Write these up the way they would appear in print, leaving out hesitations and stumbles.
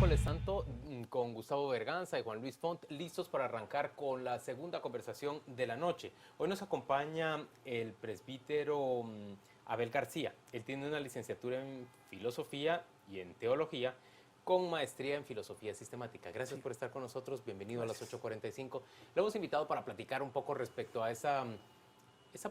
miércoles santo con Gustavo Berganza y Juan Luis Font, listos para arrancar con la segunda conversación de la noche. Hoy nos acompaña el presbítero Abel García. Él tiene una licenciatura en filosofía y en teología con maestría en filosofía sistemática. Gracias por estar con nosotros. Bienvenido a las 8:45. Lo hemos invitado para platicar un poco respecto a esa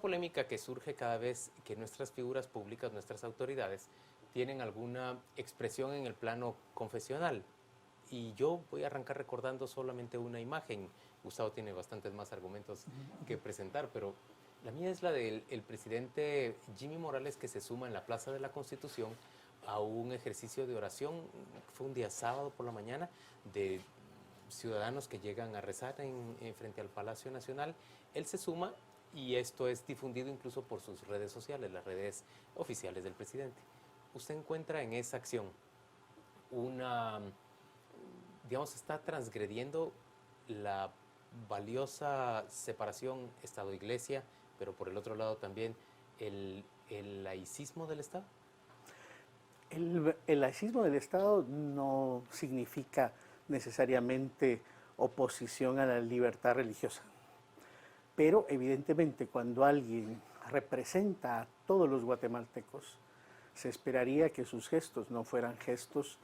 polémica que surge cada vez que nuestras figuras públicas, nuestras autoridades, tienen alguna expresión en el plano confesional. Y yo voy a arrancar recordando solamente una imagen. Gustavo tiene bastantes más argumentos que presentar, pero la mía es la del presidente Jimmy Morales, que se suma en la Plaza de la Constitución a un ejercicio de oración. Fue un día sábado por la mañana, de ciudadanos que llegan a rezar frente al Palacio Nacional. Él se suma y esto es difundido incluso por sus redes sociales, las redes oficiales del presidente. Usted encuentra en esa acción digamos, está transgrediendo la valiosa separación Estado-Iglesia, pero por el otro lado también el laicismo del Estado. El laicismo del Estado no significa necesariamente oposición a la libertad religiosa, pero evidentemente cuando alguien representa a todos los guatemaltecos, se esperaría que sus gestos no fueran gestos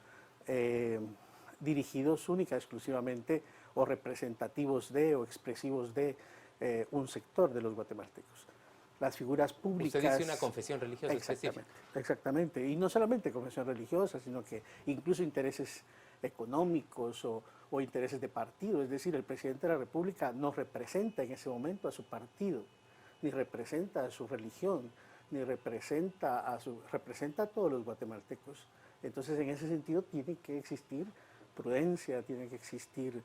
dirigidos única, exclusivamente o representativos de o expresivos de un sector de los guatemaltecos. Las figuras públicas... Usted dice una confesión religiosa específica. Exactamente, y no solamente confesión religiosa, sino que incluso intereses económicos o intereses de partido, es decir, el presidente de la República no representa en ese momento a su partido, ni representa a su religión, ni representa a todos los guatemaltecos. Entonces, en ese sentido, tiene que existir prudencia, tiene que existir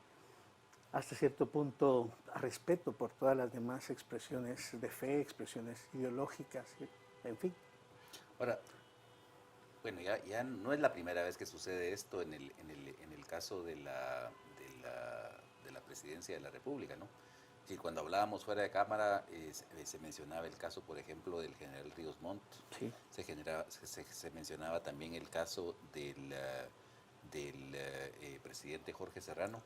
hasta cierto punto respeto por todas las demás expresiones de fe, expresiones ideológicas, en fin. Ahora, bueno, ya no es la primera vez que sucede esto en el caso de la presidencia de la República, ¿no? Y cuando hablábamos fuera de cámara, se mencionaba el caso, por ejemplo, del general Ríos Montt. Sí. Se mencionaba también el caso del presidente Jorge Serrano.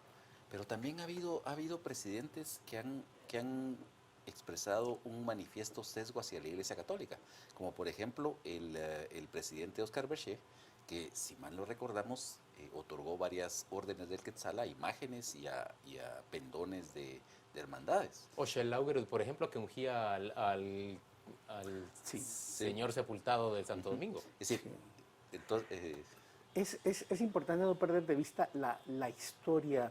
Pero también ha habido presidentes que han expresado un manifiesto sesgo hacia la Iglesia Católica, como por ejemplo el presidente Oscar Berché, que si mal no recordamos, otorgó varias órdenes del Quetzal a imágenes y a pendones de hermandades. O Shell Laugerud, por ejemplo, que ungía al señor sepultado del Santo Domingo. Es decir, entonces... Es importante no perder de vista la historia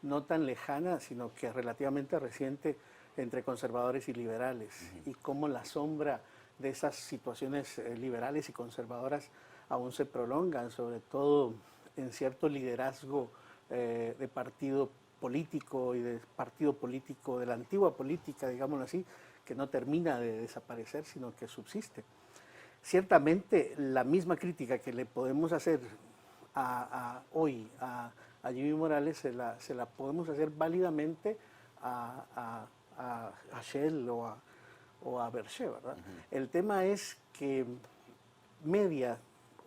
no tan lejana, sino que relativamente reciente entre conservadores y liberales, y cómo la sombra de esas situaciones liberales y conservadoras aún se prolongan, sobre todo en cierto liderazgo de partido político y de partido político de la antigua política, digámoslo así, que no termina de desaparecer, sino que subsiste. Ciertamente, la misma crítica que le podemos hacer hoy a Jimmy Morales se la podemos hacer válidamente a Shell o a Berché, ¿verdad? El tema es que media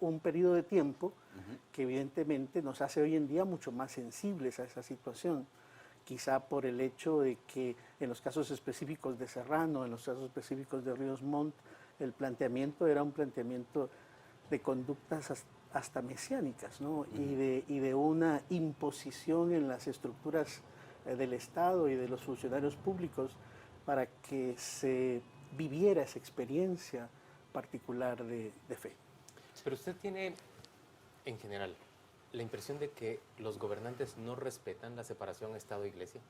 un periodo de tiempo que evidentemente nos hace hoy en día mucho más sensibles a esa situación, quizá por el hecho de que en los casos específicos de Serrano, en los casos específicos de Ríos Montt, el planteamiento era un planteamiento de conductas hasta mesiánicas, ¿no? Y de una imposición en las estructuras del Estado y de los funcionarios públicos para que se viviera esa experiencia particular de fe. Pero usted tiene, en general, la impresión de que los gobernantes no respetan la separación Estado-Iglesia.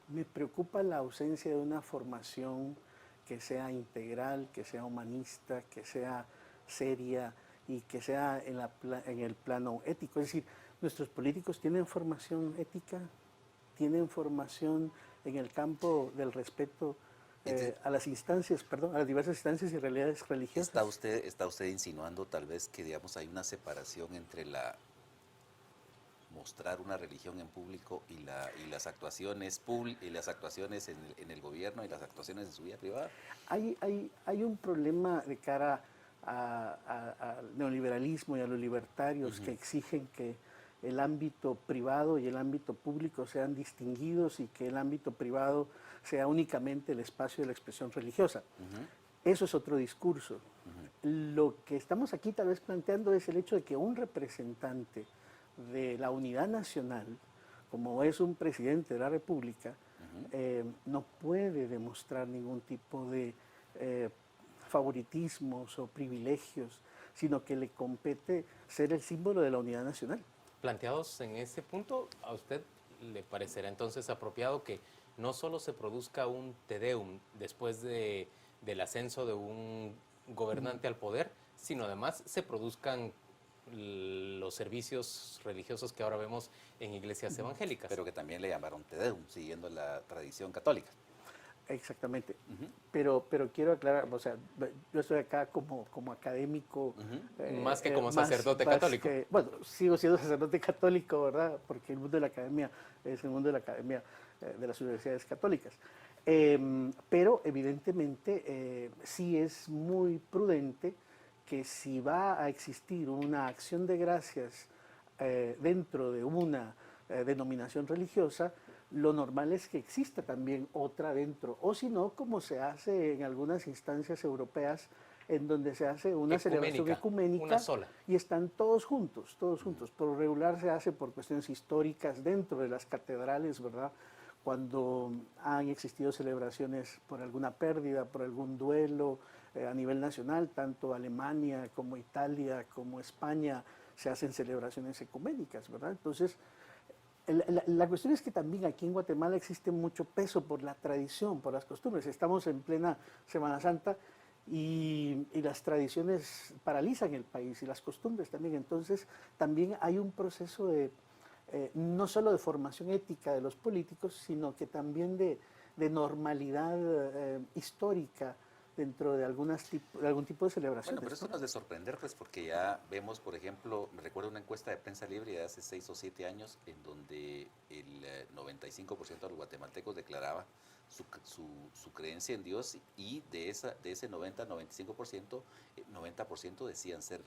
Me preocupa la ausencia de una formación que sea integral, que sea humanista, que sea seria y que sea en el plano ético. Es decir, nuestros políticos tienen formación ética, tienen formación en el campo del respeto a las instancias, perdón, a las diversas instancias y realidades religiosas. ¿Está usted insinuando tal vez que, digamos, hay una separación entre mostrar una religión en público y las actuaciones en el gobierno y las actuaciones en su vida privada? Hay un problema de cara al neoliberalismo y a los libertarios que exigen que el ámbito privado y el ámbito público sean distinguidos y que el ámbito privado sea únicamente el espacio de la expresión religiosa. Eso es otro discurso. Lo que estamos aquí tal vez planteando es el hecho de que un representante de la unidad nacional, como es un presidente de la República, no puede demostrar ningún tipo de favoritismos o privilegios, sino que le compete ser el símbolo de la unidad nacional. Planteados en ese punto, ¿a usted le parecerá entonces apropiado que no solo se produzca un Te Deum después del ascenso de un gobernante al poder, sino además se produzcan los servicios religiosos que ahora vemos en iglesias evangélicas? Pero que también le llamaron Te Deum, siguiendo la tradición católica. Exactamente. Pero quiero aclarar, o sea, yo estoy acá como académico. Más que como sacerdote católico. Bueno, sigo siendo sacerdote católico, ¿verdad? Porque el mundo de la academia es el mundo de la academia de las universidades católicas. Pero evidentemente sí es muy prudente que si va a existir una acción de gracias dentro de una denominación religiosa, lo normal es que exista también otra dentro, o si no, como se hace en algunas instancias europeas, en donde se hace una celebración ecuménica, una sola, y están todos juntos, todos juntos. Por lo regular se hace por cuestiones históricas dentro de las catedrales, ¿verdad? Cuando han existido celebraciones por alguna pérdida, por algún duelo a nivel nacional, tanto Alemania como Italia como España se hacen celebraciones ecuménicas, ¿verdad? Entonces, la cuestión es que también aquí en Guatemala existe mucho peso por la tradición, por las costumbres. Estamos en plena Semana Santa y las tradiciones paralizan el país y las costumbres también. Entonces también hay un proceso de no solo de formación ética de los políticos, sino que también de normalidad histórica dentro de algún tipo de celebraciones. Bueno, pero esto no es de sorprender, pues, porque ya vemos, por ejemplo, me recuerdo una encuesta de Prensa Libre de hace 6 o 7 años, en donde el 95% de los guatemaltecos declaraba su creencia en Dios, y de ese 90-95%, 90% decían ser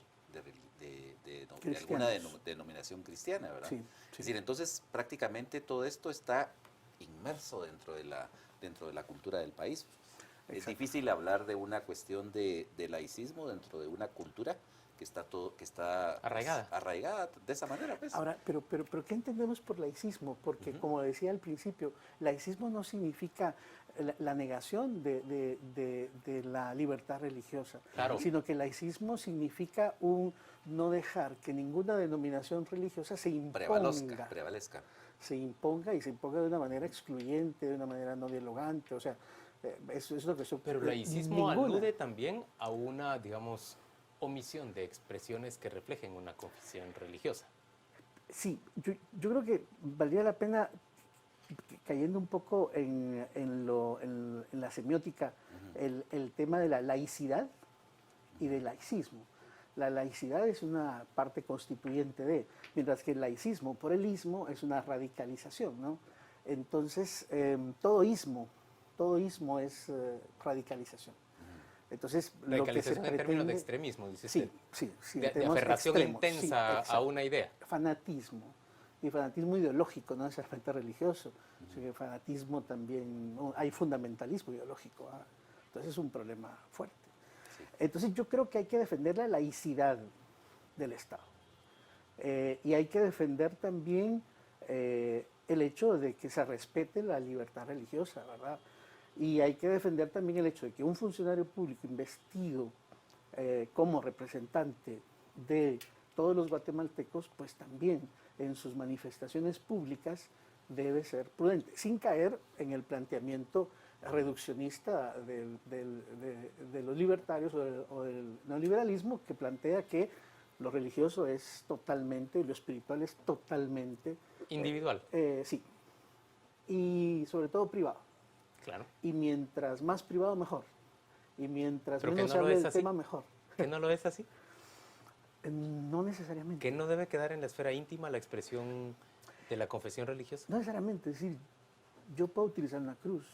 de alguna denominación cristiana, ¿verdad? Sí, sí. Es decir, entonces prácticamente todo esto está inmerso dentro de la cultura del país. Exacto. Es difícil hablar de una cuestión de laicismo dentro de una cultura que está arraigada. Pues, arraigada de esa manera, pues. Ahora, pero ¿qué entendemos por laicismo? Porque, como decía al principio, laicismo no significa la negación de la libertad religiosa, claro, sino que laicismo significa no dejar que ninguna denominación religiosa se imponga. Prevalezca. Se imponga, y se imponga de una manera excluyente, de una manera no dialogante, o sea, eso es lo que... Pero el laicismo alude también a una, digamos, omisión de expresiones que reflejen una confesión religiosa. Sí, yo creo que valdría la pena, cayendo un poco en la semiótica, el tema de la laicidad y del laicismo. La laicidad es una parte constituyente mientras que el laicismo por el ismo es una radicalización, ¿no? Entonces, todo ismo es radicalización. Entonces, radicalización en términos de extremismo, dice usted. Sí. De aferración intensa a una idea. Fanatismo. Y fanatismo ideológico, no necesariamente religioso. Sino que fanatismo también, hay fundamentalismo ideológico. Entonces es un problema fuerte. Sí. Entonces yo creo que hay que defender la laicidad del Estado. Y hay que defender también el hecho de que se respete la libertad religiosa, ¿verdad? Y hay que defender también el hecho de que un funcionario público investido como representante de todos los guatemaltecos, pues también en sus manifestaciones públicas debe ser prudente, sin caer en el planteamiento reduccionista de los libertarios o del neoliberalismo, que plantea que lo religioso es totalmente, y lo espiritual es totalmente... individual. Sí, y sobre todo privado. Claro. Y mientras más privado, mejor. Y mientras menos se hable del tema, mejor. ¿Que no lo es así? No necesariamente. ¿Que no debe quedar en la esfera íntima la expresión de la confesión religiosa? No necesariamente, es decir, yo puedo utilizar una cruz.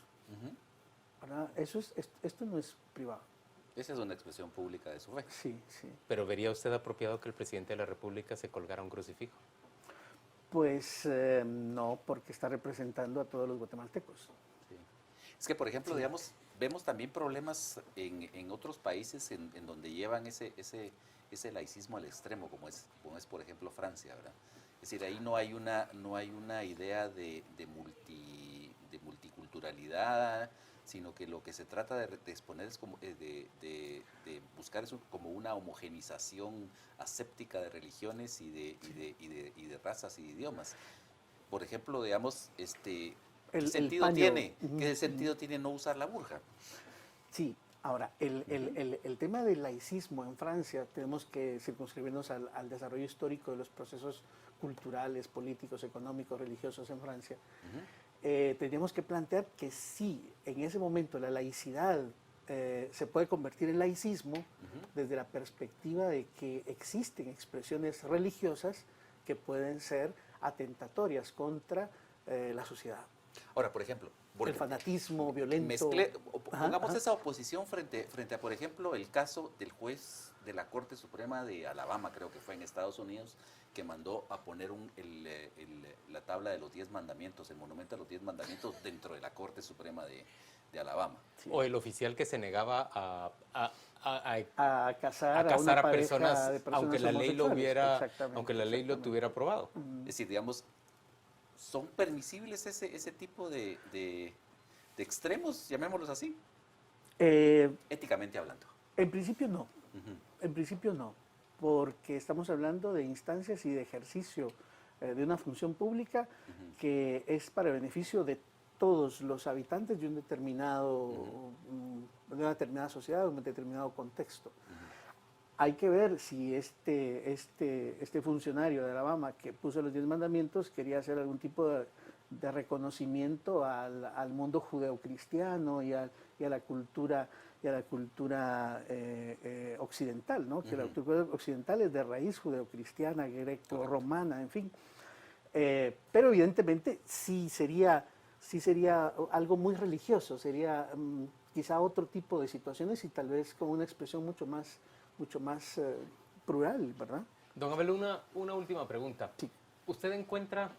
¿Verdad? Esto no es privado. Esa es una expresión pública de su fe. Sí. ¿Pero vería usted apropiado que el presidente de la República se colgara un crucifijo? Pues no, porque está representando a todos los guatemaltecos. Sí. Es que, por ejemplo, digamos, vemos también problemas en otros países en donde llevan ese laicismo al extremo, como es, por ejemplo, Francia, ¿verdad? Es decir, ahí no hay una idea de multiculturalidad, sino que lo que se trata de exponer es como de buscar como una homogenización aséptica de religiones y de razas y de idiomas. Por ejemplo, digamos, ¿qué sentido paño. tiene? ¿Qué sentido tiene no usar la burja? Sí, ahora, el tema del laicismo en Francia, tenemos que circunscribirnos al desarrollo histórico de los procesos culturales, políticos, económicos, religiosos en Francia. Tendríamos que plantear que sí, en ese momento la laicidad se puede convertir en laicismo desde la perspectiva de que existen expresiones religiosas que pueden ser atentatorias contra la sociedad. Ahora, por ejemplo, El fanatismo violento. Pongamos esa oposición frente a, por ejemplo, el caso del juez de la Corte Suprema de Alabama, creo que fue en Estados Unidos, que mandó a poner la tabla de los 10 mandamientos, el monumento a los 10 mandamientos dentro de la Corte Suprema de Alabama. Sí. O el oficial que se negaba a casar a personas, aunque la ley lo tuviera aprobado. Es decir, digamos, ¿son permisibles ese tipo de extremos, llamémoslos así? Éticamente hablando. En principio no. En principio no, porque estamos hablando de instancias y de ejercicio de una función pública que es para beneficio de todos los habitantes de un determinado, de una determinada sociedad, de un determinado contexto. Hay que ver si este funcionario de Alabama que puso los 10 mandamientos quería hacer algún tipo de reconocimiento al mundo judeocristiano y a la cultura occidental, ¿no? Que la cultura occidental es de raíz judeocristiana, greco-romana, en fin. Pero evidentemente sí sería algo muy religioso, sería quizá otro tipo de situaciones y tal vez con una expresión mucho más plural, ¿verdad? Don Abel, una última pregunta. Sí. ¿Usted encuentra,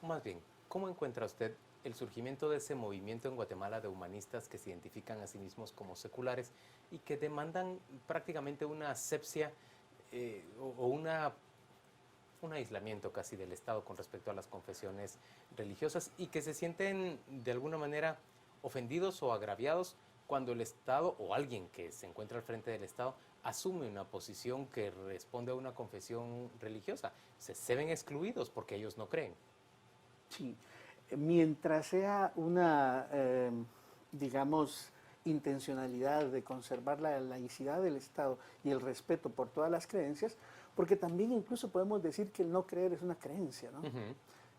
más bien, cómo encuentra usted el surgimiento de ese movimiento en Guatemala de humanistas que se identifican a sí mismos como seculares y que demandan prácticamente una asepsia o un aislamiento casi del Estado con respecto a las confesiones religiosas y que se sienten de alguna manera ofendidos o agraviados cuando el Estado o alguien que se encuentra al frente del Estado asume una posición que responde a una confesión religiosa? Se ven excluidos porque ellos no creen. Sí, mientras sea una, digamos, intencionalidad de conservar la laicidad del Estado y el respeto por todas las creencias, porque también incluso podemos decir que el no creer es una creencia, ¿no?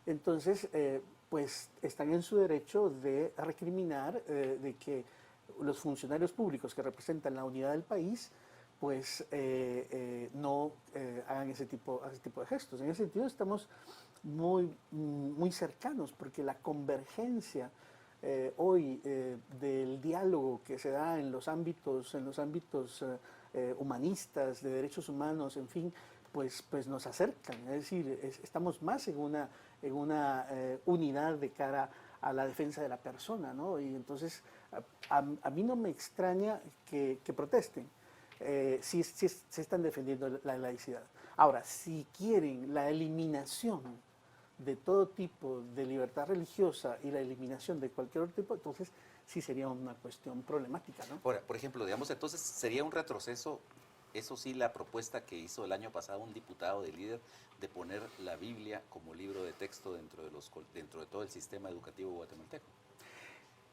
Entonces, pues están en su derecho de recriminar de que los funcionarios públicos que representan la unidad del país pues no hagan ese tipo de gestos. En ese sentido estamos muy cercanos, porque la convergencia hoy del diálogo que se da en los ámbitos humanistas, de derechos humanos, en fin, pues nos acercan. Es decir, estamos más en una unidad de cara a la defensa de la persona, ¿no? Y entonces a mí no me extraña que protesten. Si están defendiendo la laicidad. Ahora, si quieren la eliminación de todo tipo de libertad religiosa y la eliminación de cualquier otro tipo, entonces sí sería una cuestión problemática, ¿no? Ahora, por ejemplo, digamos, entonces sería un retroceso, eso sí, la propuesta que hizo el año pasado un diputado de Líder de poner la Biblia como libro de texto dentro de todo el sistema educativo guatemalteco.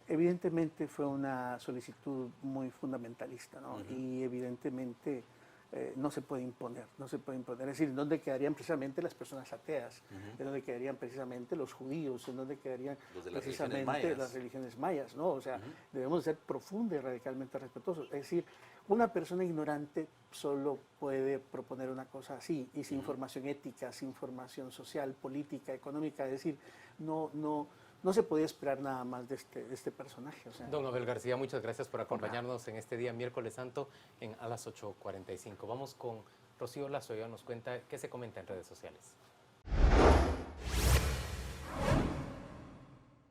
Evidentemente fue una solicitud muy fundamentalista, ¿no? Y evidentemente no se puede imponer, no se puede imponer. Es decir, ¿en dónde quedarían precisamente las personas ateas? ¿En dónde quedarían precisamente los judíos? ¿En dónde quedarían precisamente las religiones mayas? ¿No? O sea, debemos ser profunda y radicalmente respetuosos. Es decir, una persona ignorante solo puede proponer una cosa así, y sin formación ética, sin formación social, política, económica. Es decir, no se podía esperar nada más de este personaje. O sea, Don Abel García, muchas gracias por acompañarnos en este día miércoles santo a las 8:45. Vamos con Rocío Lazo, ella nos cuenta qué se comenta en redes sociales.